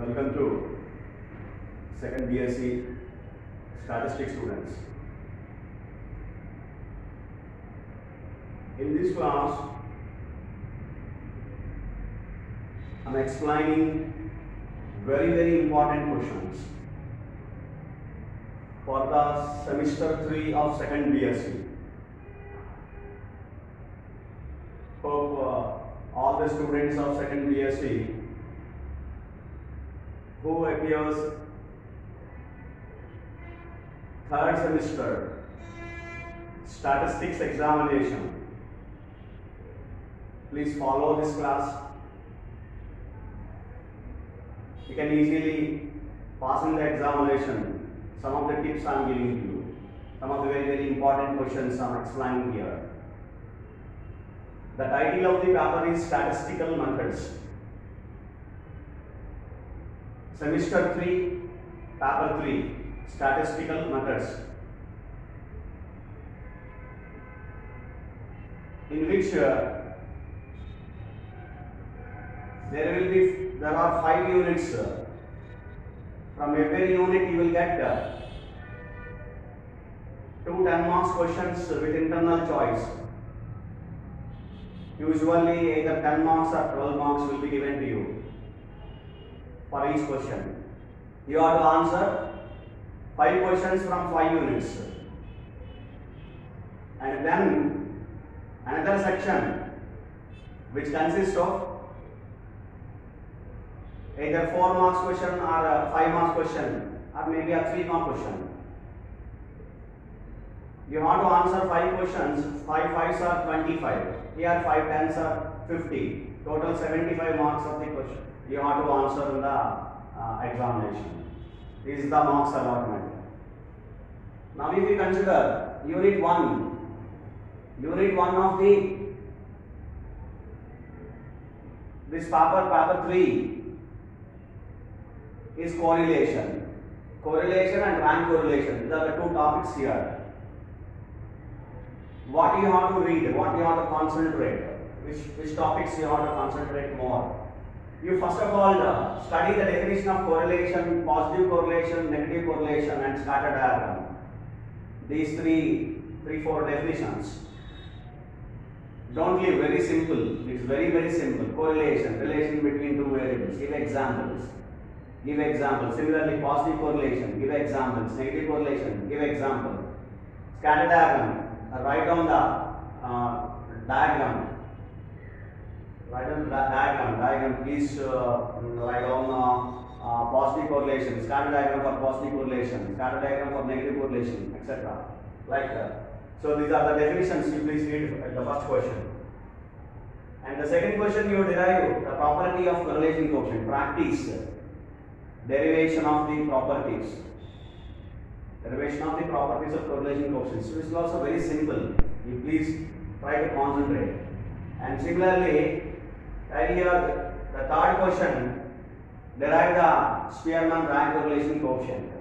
Welcome to second BSc Statistics students. In this class, I am explaining very important questions for the semester 3 of second BSc. Hope all the students of second BSc who appears third semester statistics examination, please follow this class. You can easily pass in the examination. Some of the tips I am giving to you, some of the very important questions I am explaining here. The title of the paper is Statistical Methods. Semester 3, Paper 3, Statistical Methods, in which there are 5 units. From every unit you will get 2 10 marks questions with internal choice. Usually either 10 marks or 12 marks will be given to you for each question. You have to answer 5 questions from 5 units. And then another section which consists of either 4 marks question or a 5 marks question or maybe a 3 mark question. You have to answer 5 questions, 5 5s are 25, here 5 10s are 50, total 75 marks of the question you have to answer in the examination. This is the marks allotment. Now if you consider unit 1 of this paper 3 is correlation and rank correlation. These are the 2 topics here. What you have to read, what you have to concentrate, which topics you have to concentrate more. You first of all study the definition of correlation, positive correlation, negative correlation and scatter diagram. These 4 definitions. Don't leave, very simple. It's very simple. Correlation, relation between 2 variables. Give examples. Similarly, positive correlation, give examples. Negative correlation, give example. Scatter diagram, write down the diagram. Please write down positive correlation, scatter diagram for positive correlation, scatter diagram for negative correlation, etc. Like that. So these are the definitions. You please read the first question. And the second question, you derive the property of correlation coefficient. Practice derivation of the properties. Derivation of the properties of correlation coefficients. This is also very simple. You please try to concentrate. And similarly, here the third question, derive the Spearman rank correlation coefficient.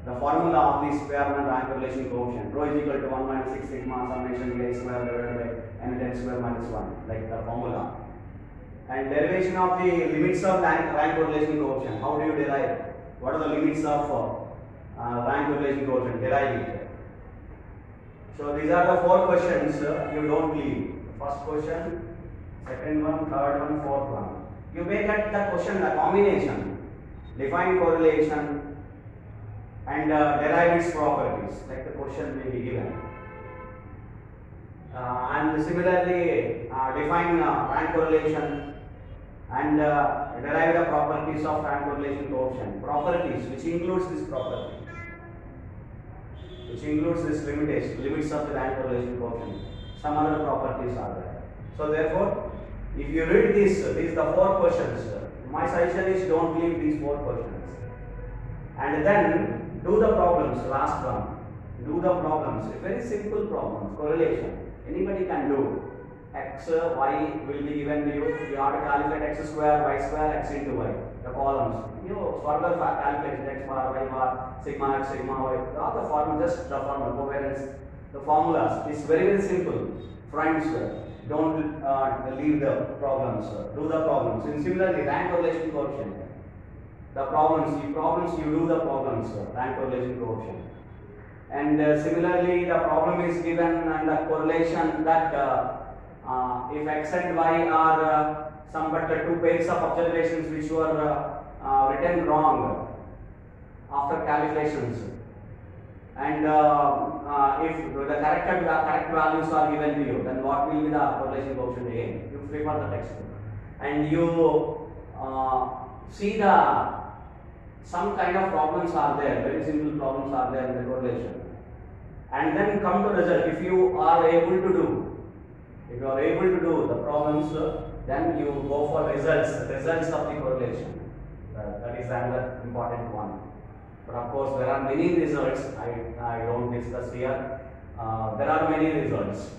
The formula of the Spearman rank correlation coefficient, rho is equal to 1 minus 6 sigma summation A square divided by n n square minus 1, like the formula. And derivation of the limits of rank correlation coefficient. How do you derive? What are the limits of rank correlation coefficient? Derive it. So these are the 4 questions you don't leave. First question, second one, third one, fourth one. You may get the question, the combination, define correlation and derive its properties, like the question may be given. And similarly, define rank correlation and derive the properties of rank correlation coefficient. Properties, which includes this property, which includes this limits of the rank correlation coefficient. Some other properties are there. So therefore, if you read these are the 4 questions. My suggestion is don't leave these 4 questions. And then do the problems, last one. Do the problems, very simple problems, correlation. Anybody can do. X, Y will be given to you. You have to calculate x square, y square, x into y. The columns. You further calculate x bar, y bar, sigma x, sigma y. Not the formula, just the formula, covariance. The formulas is very simple. Friends, Don't leave the problems. Do the problems. And similarly, rank correlation coefficient. The problems you do the problems. Rank correlation coefficient. And similarly, the problem is given and the correlation that if x and y are some but two pairs of observations which were written wrong after calculations, and if the correct values are given to you, then what will be the correlation coefficient again? You refer the textbook and you see some kind of problems are there, very simple problems are there in the correlation, and then come to result. If you are able to do the problems, then you go for results of the correlation. That is another important one. But of course, there are many results. I don't discuss here. There are many results.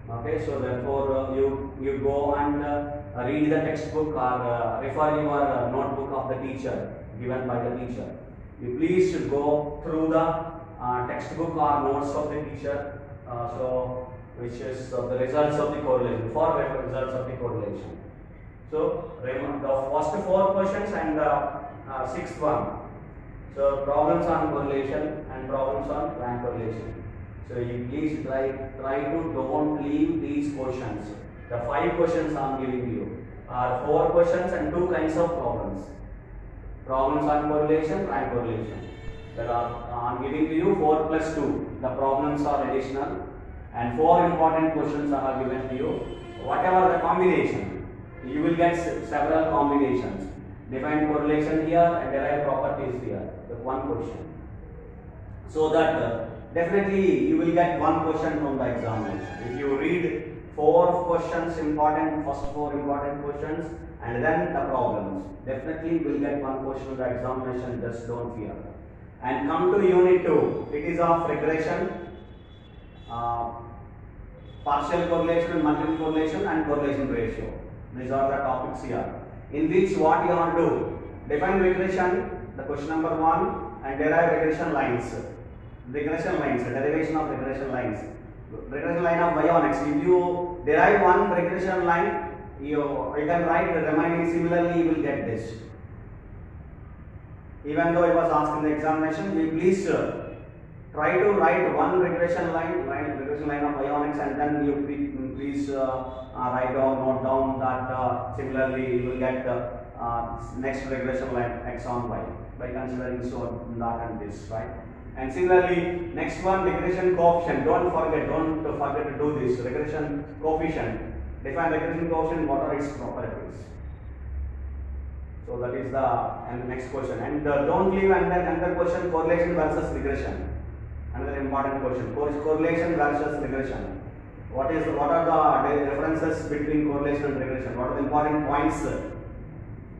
Okay, so therefore you go and read the textbook or refer your notebook of the teacher given by the teacher. You please should go through the textbook or notes of the teacher. Which is the results of the correlation, results of the correlation. So remember the first four questions and the sixth one. So problems on correlation and problems on rank correlation. So you please try to don't leave these questions. The 5 questions I am giving you are 4 questions and 2 kinds of problems. Problems on correlation, rank correlation. There are I am giving to you 4 plus 2. The problems are additional. And 4 important questions are given to you. Whatever the combination, you will get several combinations. Define correlation here and derive properties here. The one question. So that definitely you will get one question from the examination. If you read 4 questions, first 4 important questions, and then the problems, definitely you will get one question from the examination. Just don't fear. And come to unit 2. It is of regression. Partial correlation, multiple correlation and correlation ratio. These are the topics here. In which what you want to do? Define regression, the question number 1, and derive regression lines. Derivation of regression lines. Regression line of y on x. If you derive one regression line, you can write the remaining similarly, you will get this. Even though it was asked in the examination, you please try to write one regression line of y on x, and then you please write down, note down that similarly you will get next regression line x on y by considering so that and this, right? And similarly, next one, regression coefficient. Don't forget to do this. Regression coefficient. Define regression coefficient. What are its properties? So that is the next question. And don't leave another question. Correlation versus regression. Another important question. Correlation versus regression. What are the differences between correlation and regression? What are the important points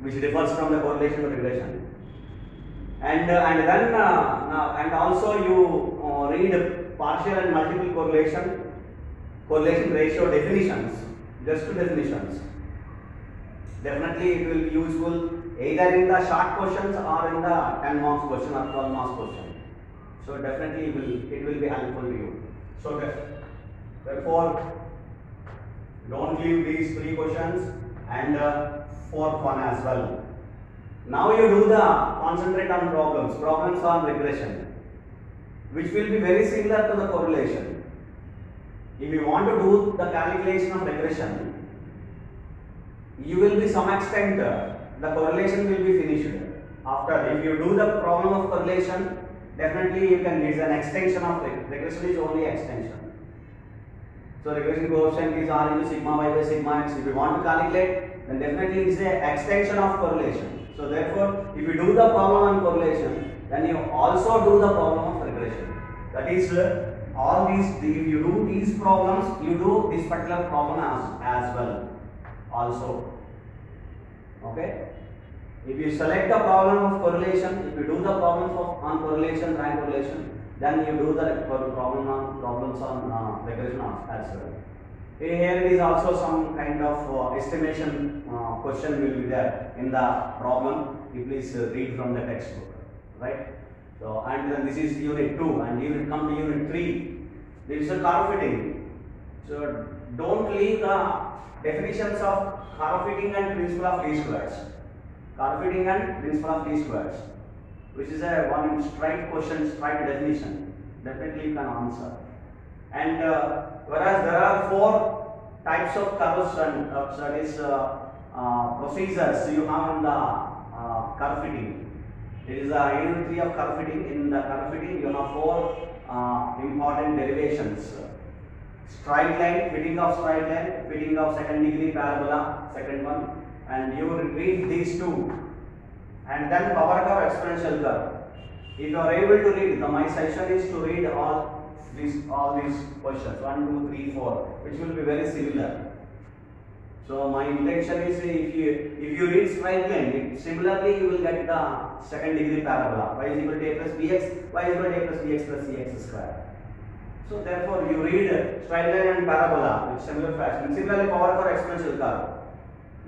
which differs from the correlation to regression? And then and also you read partial and multiple correlation ratio definitions, just two definitions. Definitely it will be useful either in the short questions or in the 10 marks question or 12 marks question. So definitely it will be helpful to you. So therefore don't leave these 3 questions and fourth one as well. Now you do the concentrate on problems on regression, which will be very similar to the correlation. If you want to do the calculation of regression, you will be some extent the correlation will be finished. After, if you do the problem of correlation, definitely you can, it's an extension of regression is only extension. So regression coefficient is R into sigma y by sigma x. If you want to calculate, then definitely it's an extension of correlation. So therefore, if you do the problem on correlation, then you also do the problem of regression. That is, all these, if you do these problems, you do this particular problem as well also. Okay? If you select the problem of correlation, if you do the problems on correlation, rank correlation, then you do the problems on regression as well. Here it is also some kind of estimation question will be there in the problem. You please read from the textbook, right? So, and then this is unit 2, and you will come to unit 3. This is a curve fitting. So don't leave the definitions of curve fitting and principle of least squares. Curve fitting and principle of least squares, which is a one straight question, straight definition. Definitely you can answer. And whereas there are 4 types of curves and that is procedures you have in the curve fitting. It is a unit 3 of curve fitting. In the curve fitting, you have 4 important derivations. Straight line, fitting of straight line, fitting of second degree parabola, second one, and you will read these 2, and then power curve, exponential curve. If you are able to read, my suggestion is to read all these questions 1, 2, 3, 4, which will be very similar. So my intention is if you read straight line, similarly you will get the second degree parabola. Y is equal to a plus bx, y is equal to a plus bx plus cx square. So therefore you read straight line and parabola with similar fashion. Similarly power curve, exponential curve.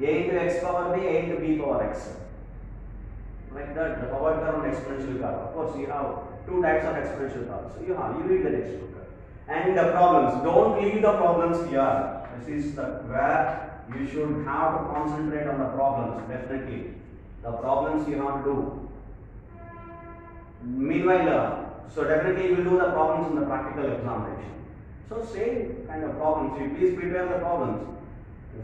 A into x power b, a into b power x. Like that, the power curve and exponential curve. Of course you have 2 types of exponential curves. So you read the textbook. And the problems, don't leave the problems here. This is where you should have to concentrate on the problems, definitely. The problems you have to do. Meanwhile, so definitely you will do the problems in the practical examination. So same kind of problems, you please prepare the problems.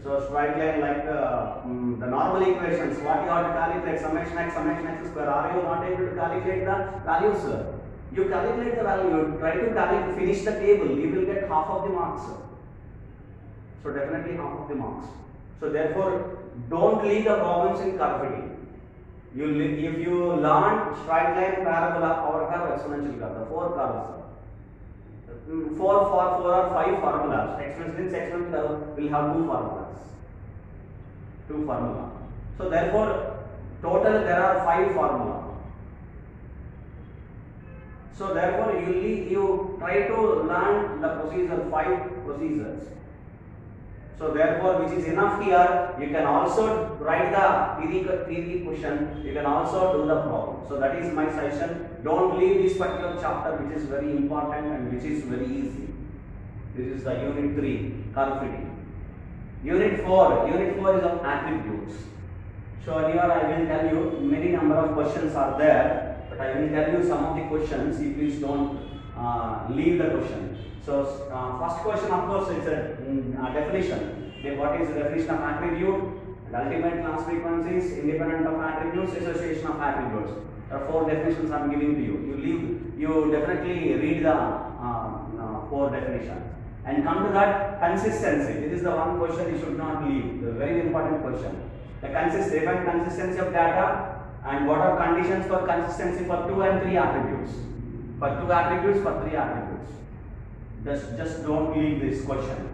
So straight line like the normal equations, what you have to calculate, summation x square. Are you not able to calculate the values? You calculate the value, try to calculate, finish the table, you will get half of the marks. So definitely half of the marks. So therefore, don't leave the problems in curve fitting. If you learn straight line, parabola, power curve, exponential curve, the 4 curves. 4 or 5 formulas. Exponential curve will have 2 formulas. 2 formulas. So therefore, total there are 5 formulas. So therefore, you try to learn the procedure, 5 procedures. So therefore, which is enough here, you can also write the theory question, you can also do the problem. So that is my suggestion. Don't leave this particular chapter, which is very important and which is very easy. This is the unit 3, curve fitting. Unit 4 is of attributes. So here I will tell you many number of questions are there, but I will tell you some of the questions. You please don't leave the question. So first question, of course, is a definition. What is the definition of attribute? And ultimate class frequencies, independent of attributes, association of attributes. There are 4 definitions I am giving to you. You definitely read the 4 definitions. And come to that consistency. This is the one question you should not leave. The very important question. The define consistency of data and what are conditions for consistency for 2 and 3 attributes. For 2 attributes, for 3 attributes. Just don't leave this question.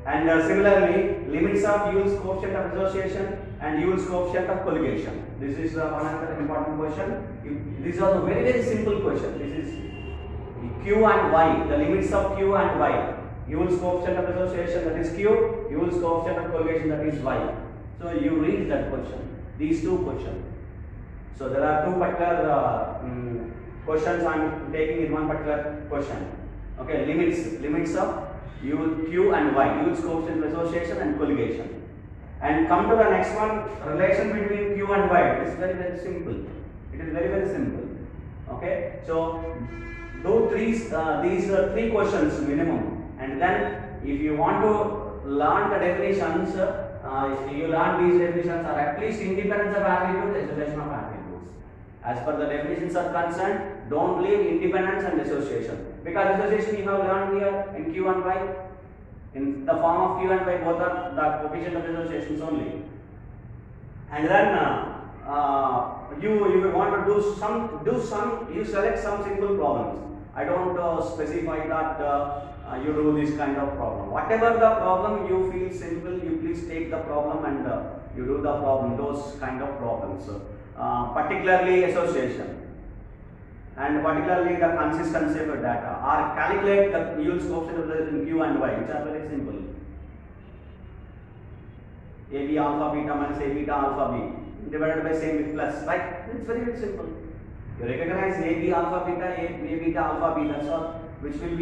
And similarly, limits of Ewell's coefficient of association and Ewell's coefficient of colligation. This is one another important question. This is also very, very simple question. This is Q and Y, the limits of Q and Y. Ewell's coefficient of association, that is Q, Ewell's coefficient of colligation, that is Y. So you read that question, these 2 questions. So there are 2 particular questions I am taking in one particular question. Okay, limits of Q and Y, Ewell's coefficient of association and colligation. And come to the next one, relation between Q and Y. It is very, very simple. It is very, very simple. Okay, so do these 3 questions minimum, and then if you want to learn the definitions, you learn these definitions are at least independence of attributes, association of attributes. As per the definitions are concerned, don't leave independence and association, because association you have learned here in Q and Y. In the form of Q and Y, both are the coefficient of associations only. And then you want to you select some simple problems. I don't specify that you do this kind of problem. Whatever the problem you feel simple, you please take the problem and you do the problem, those kind of problems. Particularly association and particularly the consistency of the data, or calculate the Ewell's coefficient in Q and Y, which are very simple. AB alpha beta minus A beta alpha b divided by same with plus, right? It's very, very simple. You recognize AB alpha beta, A beta alpha b, that's all, which will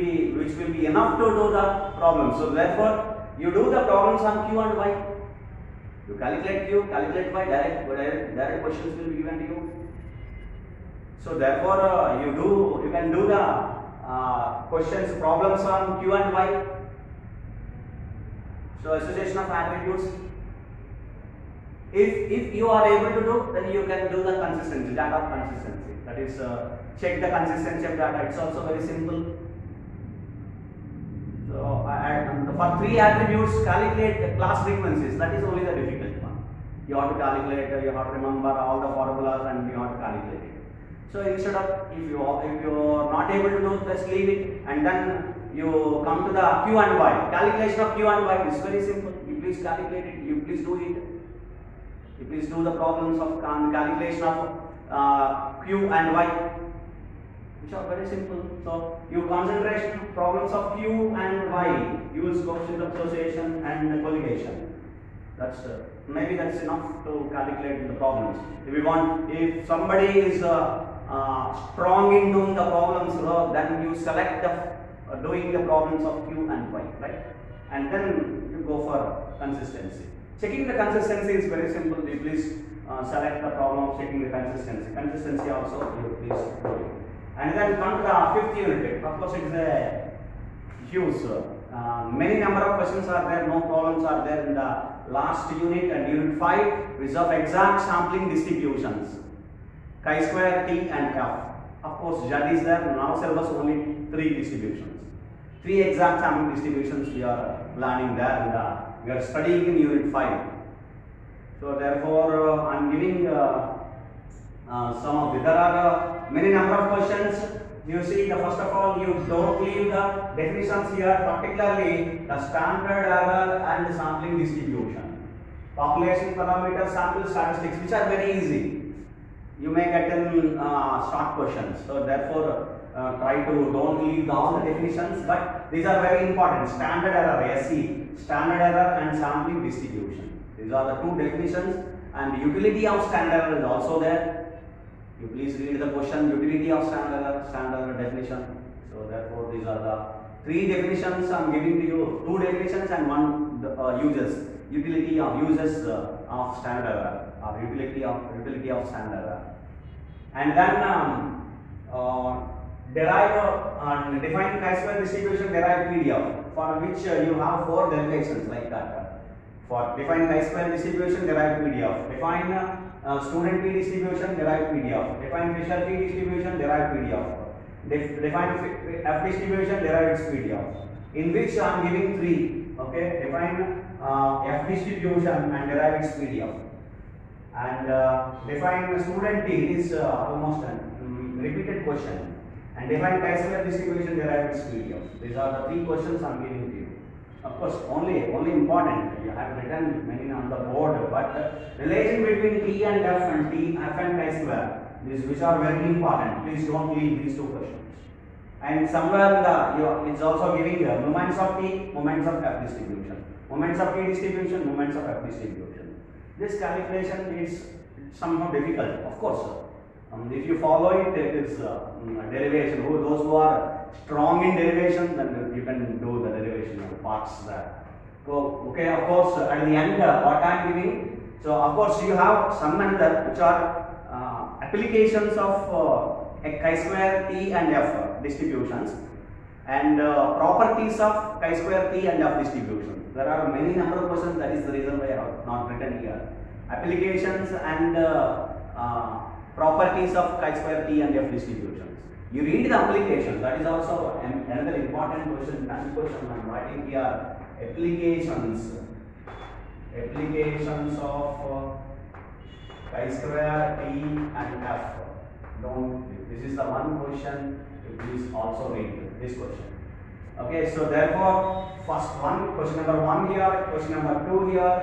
be enough to do the problem. So therefore, you do the problems on Q and Y. You calculate Q, calculate Y, direct questions will be given to you. So therefore, you can do the questions, problems on Q and Y. So association of attributes. If you are able to do, then you can do the consistency, data consistency. That is, check the consistency of data. It's also very simple. So for 3 attributes, calculate the class frequencies. That is only the difficult one. You have to calculate. You have to remember all the formulas and you have to calculate it. So instead of if you are not able to do, just leave it, and then you come to the Q and Y. Calculation of Q and Y is very simple. You please calculate it. You please do it. You please do the problems of calculation of Q and Y, which are very simple. So you concentrate problems of Q and Y. Use coefficient of association and colligation. That's maybe that's enough to calculate the problems. If somebody is strong in doing the problems, then you select the doing the problems of Q and Y, right? And then you go for consistency. Checking the consistency is very simple. You please select the problem of checking the consistency. Consistency also you please do it. And then come to the 5th unit. Of course, it is a huge. Many number of questions are there. No problems are there in the last unit and unit 5, which is of exact sampling distributions. Chi-square, T and F. Of course, Z is there. Now syllabus only 3 distributions. 3 exact sampling distributions we are learning there, and we are studying in unit 5. So therefore, I am giving some of the, there are many number of questions. You see, first of all, you don't leave the definitions here, particularly the standard error and sampling distribution. Population parameter, sample statistics, which are very easy. You may get in short questions. So therefore, try to don't leave all the definitions, but these are very important. Standard error, SE, standard error and sampling distribution. These are the 2 definitions, and the utility of standard error is also there. You please read the question, utility of standard error definition. So therefore, these are the 3 definitions I am giving to you. 2 definitions and 1 uses. Utility of uses of standard error, or utility of standard error. And then define chi-square distribution, derive PDF, for which you have 4 derivations like that. For define chi-square distribution, derive PDF. Define student P distribution, derive PDF. Define Fisher P distribution, derive PDF. Define F distribution, derive its PDF. In which I am giving 3. Okay, define F distribution and derive its PDF. And define student T is almost a repeated question. And define chi-square distribution, derive its PDF. These are the 3 questions I am giving to you. Of course, only important. You have written many on the board, but relation between T and F and chi-square, which are very important. Please don't leave these 2 questions. And somewhere it's also giving moments of T, moments of F distribution. Moments of T distribution, moments of F distribution. This calculation is somehow difficult, of course. If you follow it, it is derivation. Those who are strong in derivation, then you can do the derivation of the parts there. So, okay, of course, at the end, what I am giving. So, of course, you have some another which are applications of chi-square T and F distributions, and properties of chi-square T and F distribution. There are many number of questions. That is the reason why I have not written here. Applications and properties of chi-square T and F distributions. You read the application. That is also another important question. Next question I am writing here. Applications of chi-square T and F. This is the one question. You please also read this question. Okay, so therefore, first one, question number 1 here, question number 2 here,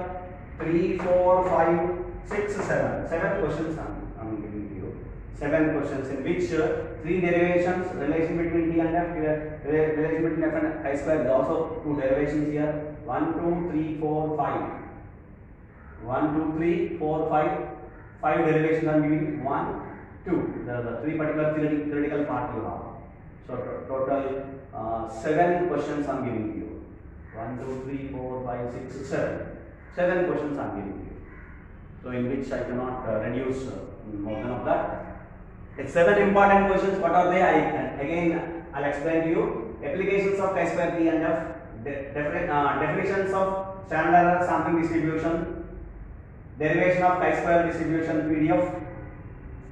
3, 4, 5, 6, 7. 7 questions I am giving to you. 7 questions in which 3 derivations, relation between T and F here, relation between F and chi-square is also 2 derivations here. 1, 2, 3, 4, 5. 1, 2, 3, 4, 5. 5 derivations I am giving. 1, 2. There are the 3 particular theoretical part you have. So total 7 questions I am giving to you. 1, 2, 3, 4, 5, 6, 7. 7 questions I am giving you. So in which I cannot reduce more than of that. It's 7 important questions. What are they? I'll explain to you. Applications of chi-square P and F, definitions of standard error sampling distribution, derivation of chi-square distribution PDF,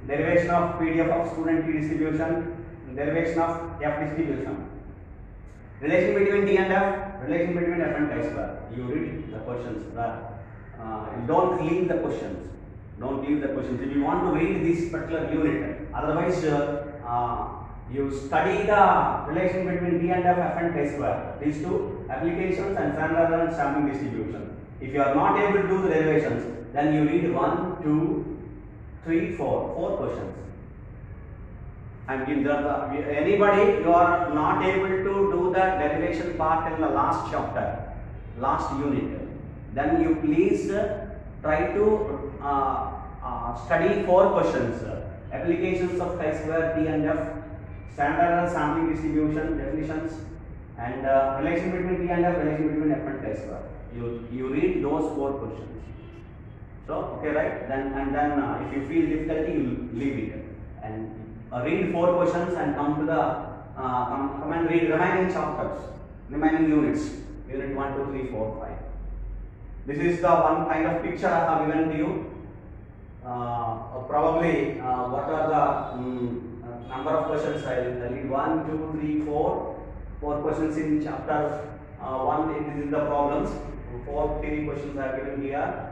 derivation of PDF of student T distribution, derivation of F distribution, relation between T and F, relation between F and chi-square. You read the questions. Don't leave the questions. Don't leave the questions. If you want to read this particular unit, otherwise you study the relation between T and F, F and chi-square. These two applications and standard error and sampling distribution. If you are not able to do the derivations, then you read 1, 2, 3, 4 questions. I'm giving anybody you are not able to do the derivation part in the last chapter, last unit, then you please try to study 4 questions. Applications of chi-square T and F, standard error sampling distribution, definitions, and relation between T and F, relation between F and chi-square. You read those 4 questions. So okay, right? Then if you feel difficulty, you leave it and read 4 questions and come to the come and read remaining chapters, remaining units, unit 1, 2, 3, 4, 5. This is the one kind of picture I have given to you. Probably what are the number of questions? I read 1, 2, 3, 4 questions in chapter 1. This is the problems. 4 theory questions are given here,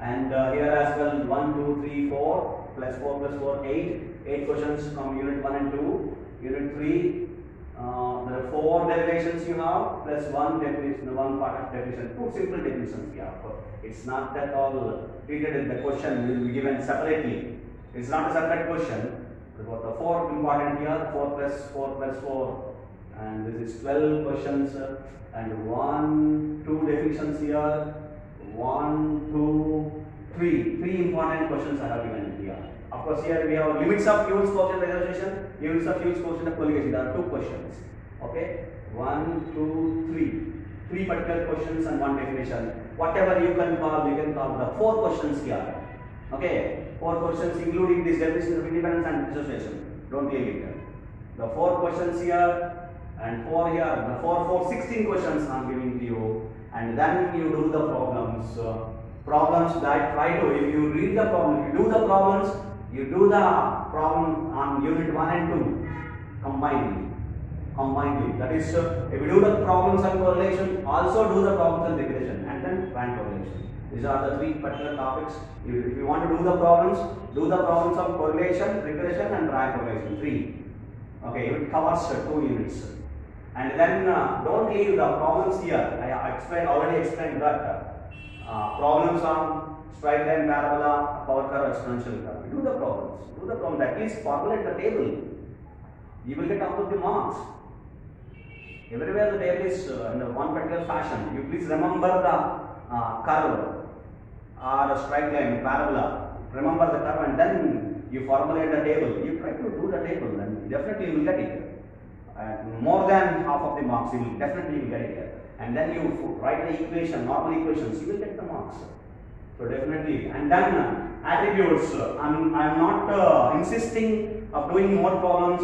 and here as well 1, 2, 3, 4 plus 4 plus 4, 8 questions from unit 1 and 2. Unit 3, there are 4 derivations you have plus 1 definition, 1 part of definition. 2 simple definitions you have. It's not that all treated in the question will be given separately. It's not a separate question. About the 4 important here, 4 plus 4 plus 4, and this is 12 questions, and 1, 2 definitions here, 1, 2, 3 important questions I have given here. Of course, here we have limits of Hughes quotient association, limits of Hughes quotient of colligation. There are 2 questions. Okay, 1, 2, 3 particular questions and 1 definition. Whatever you can call the 4 questions here. Okay, 4 questions including this definition of independence and dissociation. Don't leave it. The 4 questions here and 4 here. The 4, 16 questions I am giving to you, and then you do the problems. Problems that try to, if you read the problem, you do the problems, you do the problem on unit 1 and 2 combinedly. That is, if you do the problems on correlation, also do the problems on regression, and then rank correlation. These are the 3 particular topics. If you want to do the problems of correlation, regression, and rank correlation. 3. Okay, it covers 2 units. And then don't leave the problems here. I already explained that. Problems on straight line, parabola, power curve, exponential curve. Do the problems. At least formulate the table. You will get up to the marks. Everywhere the table is in one particular fashion. You please remember the curve or a straight line, parabola. Remember the curve, and then you formulate the table. You try to do the table, and definitely you will get it. More than half of the marks, you will definitely get it. And then you write the equation, normal equations, you will get the marks. So definitely. And then attributes. I'm not insisting of doing more problems,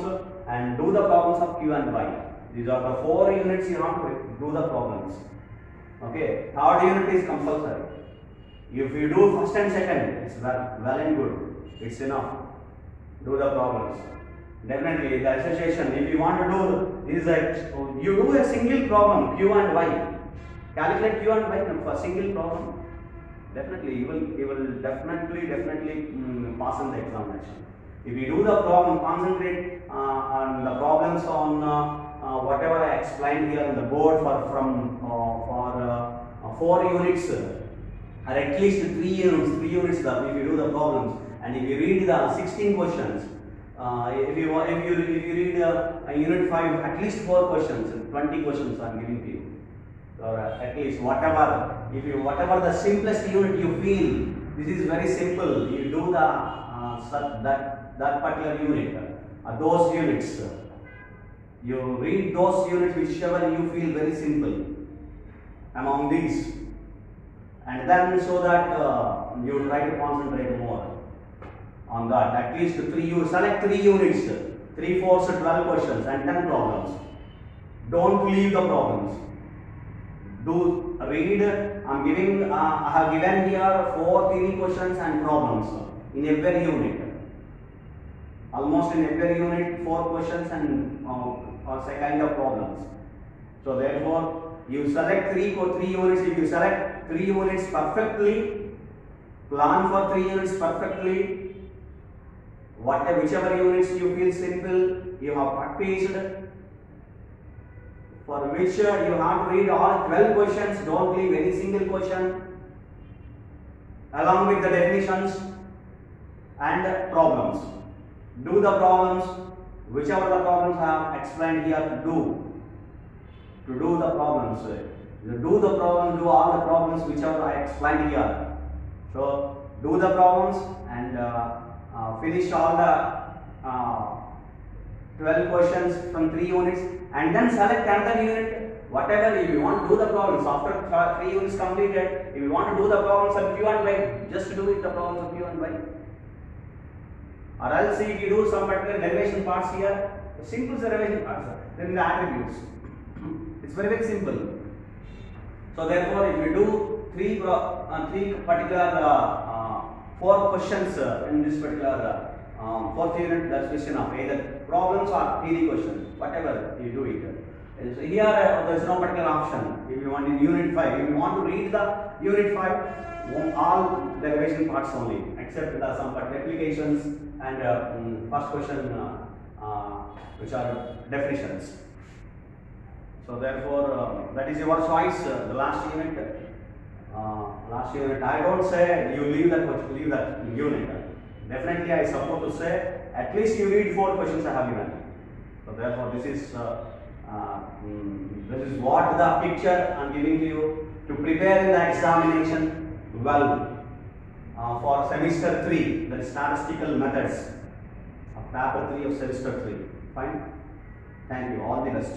and do the problems of Q and Y. These are the 4 units you have to do the problems. Okay. 3rd unit is compulsory. If you do first and second, it's well and good. It's enough. Do the problems. Definitely the association. If you want to do is that you do a single problem Q and Y. Calculate Q and Y for a single problem. Definitely you will definitely pass in the examination. If you do the problem, concentrate on the problems on whatever I explained here on the board for 4 units, or at least 3 units. If you do the problems, and if you read the 16 questions, if you read unit 5, at least 4 questions, 20 questions I am giving to you. Or at least whatever the simplest unit you feel, this is very simple. You do that particular unit, those units. You read those units whichever you feel very simple. among these, and then so that you try to concentrate more on that. At least you select 3 units, 3 4 12 questions and 10 problems. Don't leave the problems. Do read. I have given here 4 theory questions and problems in every unit. Almost in every unit 4 questions and kind of problems. So therefore, you select 3 units. If you select 3 units perfectly, plan for 3 units perfectly. Whichever units you feel simple, you have practiced, for which you have to read all 12 questions. Don't leave any single question, along with the definitions and problems. Do the problems, whichever the problems I have explained here to do. To do the problems, do all the problems whichever I explained here. So do the problems and finish all the 12 questions from 3 units, and then select another unit. Whatever, if you want to do the problems after 3 units completed, if you want to do the problems of Q and Y, just do it the problems of Q and Y. Or else if you do some particular derivation parts here, simple derivation parts, then the attributes. It's very, very simple. So therefore, if you do 3 particular 4 questions in this particular 4th unit, that's question of either problems or theory questions, whatever you do it. So here there is no particular option. If you want in unit 5, if you want to read the unit 5, all derivation parts only, except the some applications and first question which are definitions. So therefore, that is your choice. The last unit. I don't say you leave that unit. Definitely, I support to say at least you read 4 questions I have given. So therefore, this is what the picture I am giving to you to prepare in the examination well for semester 3, the statistical methods of paper 3 of semester 3. Fine. Thank you. All the best.